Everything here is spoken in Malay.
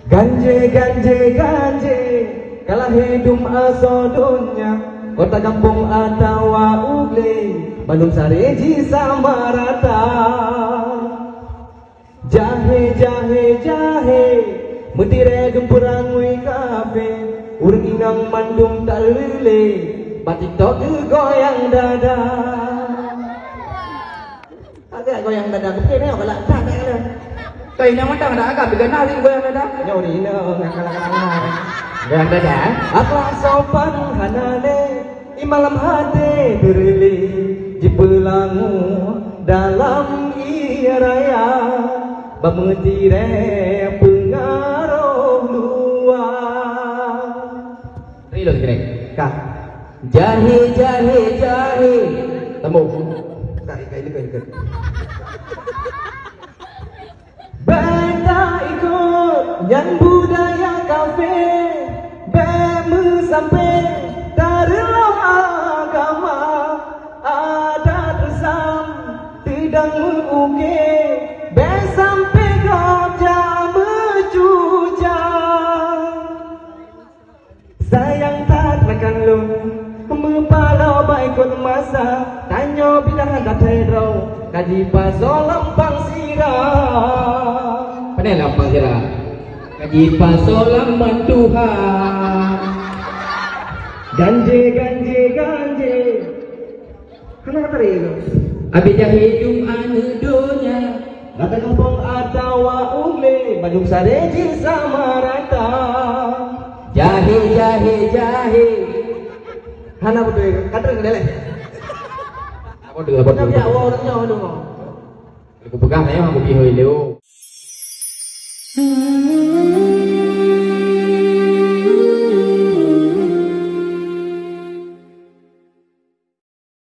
Ganje ganje ganje kalah hidup asodonya kota kampung atau ugle Bandung Sareji sama rata jahe jahe jahe mentire gempurang wi kafe urang inang Bandung tak lele batik tok goyang dada agak goyang dada kepene kalau tak ada Kay naman tang ada agak bigan nari goyang dada. Nyaw di ina ngakala-kala. Goyang dada. Akhlak sopan hanane imalam hade berli jipelangu dalam iraya bametire pengaruh luar. Rilo kene. Kak. Jahe jahe jahe. Temu. Tarik kay likod. Benda ikut yang budaya kafe Bemu sampai dari loh agama Ada tersam tidak menguke Be sampai gajah mencuca Sayang tak makan lu Mempalau baikut masa Tanya bila hendak terau Kaji pasal lempang sirah Panai lampang sira. Kaji pasal lambang Tuhan. Ganje ganje ganje kenapa tadi itu? Abi hidup anu dunia. Kata kampung atau ugle Bandung Sareji sama rata jahe jahe jahe hana betul kata ngeleleh Apa dulu apa dulu? ya orangnya aduh Aku pegang aja mau pergi hoi leo.